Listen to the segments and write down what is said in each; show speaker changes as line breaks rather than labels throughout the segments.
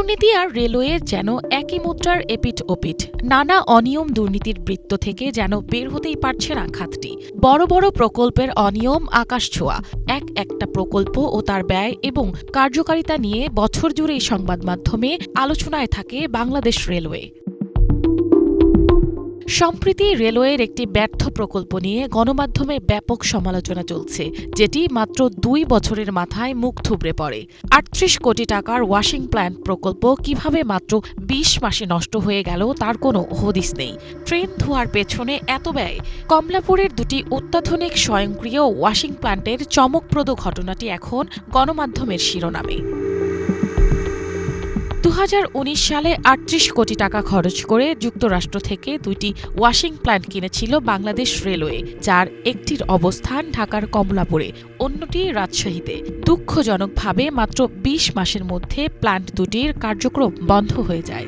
দুর্নীতি আর রেলওয়ে যেন একই মুদ্রার এপিঠ ওপিঠ। নানা অনিয়ম দুর্নীতির বৃত্ত থেকে যেন বের হতেই পারছে না খাতটি। বড় বড় প্রকল্পের অনিয়ম আকাশছোঁয়া। একটা প্রকল্প ও তার ব্যয় এবং কার্যকারিতা নিয়ে বছর জুড়েই সংবাদ মাধ্যমে আলোচনায় থাকে বাংলাদেশ রেলওয়ে। সম্প্রতি রেলওয়ের একটি ব্যর্থ প্রকল্প নিয়ে গণমাধ্যমে ব্যাপক সমালোচনা চলছে, যেটি মাত্র ২ বছরের মাথায় মুখ থুবড়ে পড়ে। ৩৮ কোটি টাকার ওয়াশিং প্ল্যান্ট প্রকল্প কিভাবে মাত্র ২০ মাসে নষ্ট হয়ে গেল তার কোনো হদিস নেই। ট্রেন ধোয়ার পেছনে এত ব্যয়। কমলাপুরের দুটি অত্যাধুনিক স্বয়ংক্রিয় ওয়াশিং প্ল্যান্টের চমকপ্রদ ঘটনাটি এখন গণমাধ্যমের শিরোনামে। ২০১৯ সালে ৩৮ কোটি টাকা খরচ করে যুক্তরাষ্ট্র থেকে দুইটি ওয়াশিং প্ল্যান্ট কিনেছিল বাংলাদেশ রেলওয়ে, যার একটির অবস্থান ঢাকার কমলাপুরে, অন্যটি রাজশাহীতে। দুঃখজনকভাবে মাত্র ২০ মাসের মধ্যে প্ল্যান্ট দুটির কার্যক্রম বন্ধ হয়ে যায়।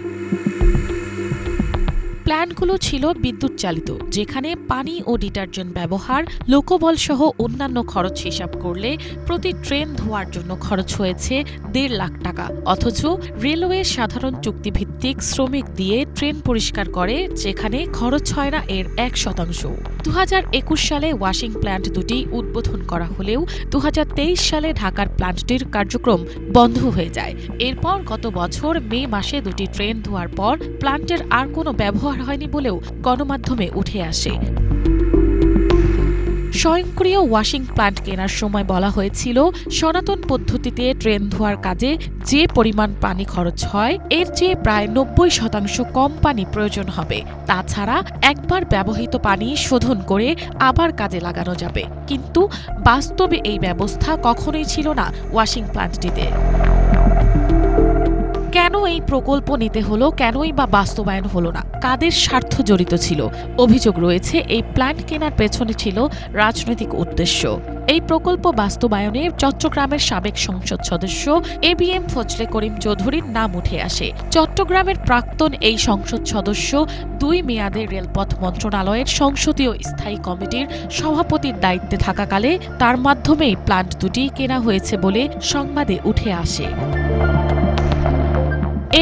প্ল্যান্টগুলো ছিল বিদ্যুৎ চালিত, যেখানে পানি ও ডিটারজেন্ট ব্যবহার, লোকবল সহ অন্যান্য খরচ হিসাব করলে প্রতি ট্রেন ধোয়ার জন্য খরচ হয়েছে ১.৫ লাখ টাকা। অথচ রেলওয়ে সাধারণ চুক্তিভিত্তিক শ্রমিক দিয়ে ট্রেন পরিষ্কার করে, যেখানে খরচ হয় না এর ১%। ২০২১ সালে ওয়াশিং প্ল্যান্ট দুটি উদ্বোধন করা হলেও ২০২৩ সালে ঢাকার প্ল্যান্টটির কার্যক্রম বন্ধ হয়ে যায়। এরপর গত বছর মে মাসে দুটি ট্রেন ধোয়ার পর প্ল্যান্টের আর কোনো ব্যবহার হয়নি বলেও গণমাধ্যমে উঠে আসে। স্বয়ংক্রিয় ওয়াশিং প্ল্যান্ট কেনার সময় বলা হয়েছিল, সনাতন পদ্ধতিতে ট্রেন ধোয়ার কাজে যে পরিমাণ পানি খরচ হয় এর চেয়ে প্রায় ৯০% কম পানি প্রয়োজন হবে। তাছাড়া একবার ব্যবহৃত পানি শোধন করে আবার কাজে লাগানো যাবে। কিন্তু বাস্তবে এই ব্যবস্থা কখনোই ছিল না ওয়াশিং প্ল্যান্টটিতে। কেন এই প্রকল্প নিতে হলো, কেনই বা বাস্তবায়ন হলো না, কাদের স্বার্থ জড়িত ছিল? অভিযোগ রয়েছে এই প্ল্যান্ট কেনার পেছনে ছিল রাজনৈতিক উদ্দেশ্য। এই প্রকল্প বাস্তবায়নে চট্টগ্রামের সাবেক সংসদ সদস্য ABM ফজলে করিম চৌধুরীর নাম উঠে আসে। চট্টগ্রামের প্রাক্তন এই সংসদ সদস্য ২ মেয়াদে রেলপথ মন্ত্রণালয়ের সংসদীয় স্থায়ী কমিটির সভাপতির দায়িত্বে থাকাকালে তার মাধ্যমেই প্ল্যান্ট দুটি কেনা হয়েছে বলে সংবাদে উঠে আসে।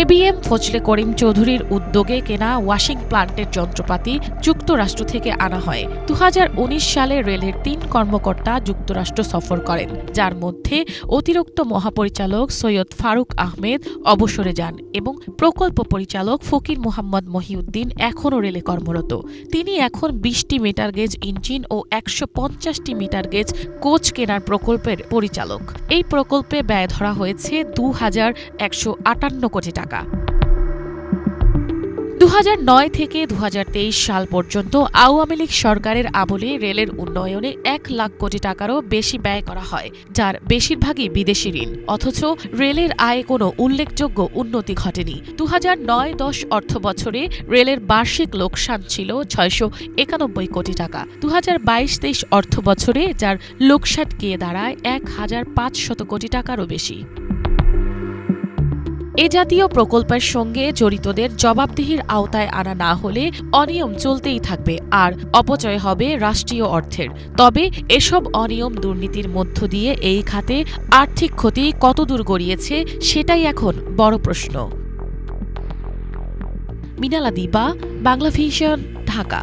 ABM ফজলে করিম চৌধুরীর উদ্যোগে কেনা ওয়াশিং প্ল্যান্টের যন্ত্রপাতি যুক্তরাষ্ট্র থেকে আনা হয়। ২০১৯ সালে রেলের ৩ কর্মকর্তা যুক্তরাষ্ট্র সফর করেন, যার মধ্যে অতিরিক্ত মহাপরিচালক সৈয়দ ফারুক আহমেদ অবসরে যান এবং প্রকল্প পরিচালক ফকির মোহাম্মদ মহিউদ্দিন এখনও রেলে কর্মরত। তিনি এখন ২০টি মিটার গেজ ইঞ্জিন ও ১৫০টি মিটার গেজ কোচ কেনার প্রকল্পের পরিচালক। এই প্রকল্পে ব্যয় ধরা হয়েছে ২,১৫৮ কোটি টাকা। ২০০৯ থেকে ২০২৩ সাল পর্যন্ত আওয়ামী লীগ সরকারের আমলে রেলের উন্নয়নে ১ লাখ কোটি টাকারও বেশি ব্যয় করা হয়, যার বেশিরভাগই বিদেশি ঋণ। অথচ রেলের আয়ে কোনো উল্লেখযোগ্য উন্নতি ঘটেনি। ২০০৯-১০ অর্থবছরে রেলের বার্ষিক লোকসান ছিল ৬৯১ কোটি টাকা। ২০২২-২৩ অর্থবছরে যার লোকসান গিয়ে দাঁড়ায় ১,৫০০ কোটি টাকারও বেশি। এ জাতীয় প্রকল্পের সঙ্গে জড়িতদের জবাবদিহির আওতায় আনা না হলে অনিয়ম চলতেই থাকবে আর অপচয় হবে রাষ্ট্রীয় অর্থের। তবে এসব অনিয়ম দুর্নীতির মধ্য দিয়ে এই খাতে আর্থিক ক্ষতি কতদূর গড়িয়েছে সেটাই এখন বড় প্রশ্ন। মিনালা দিবা, বাংলাভিশন, ঢাকা।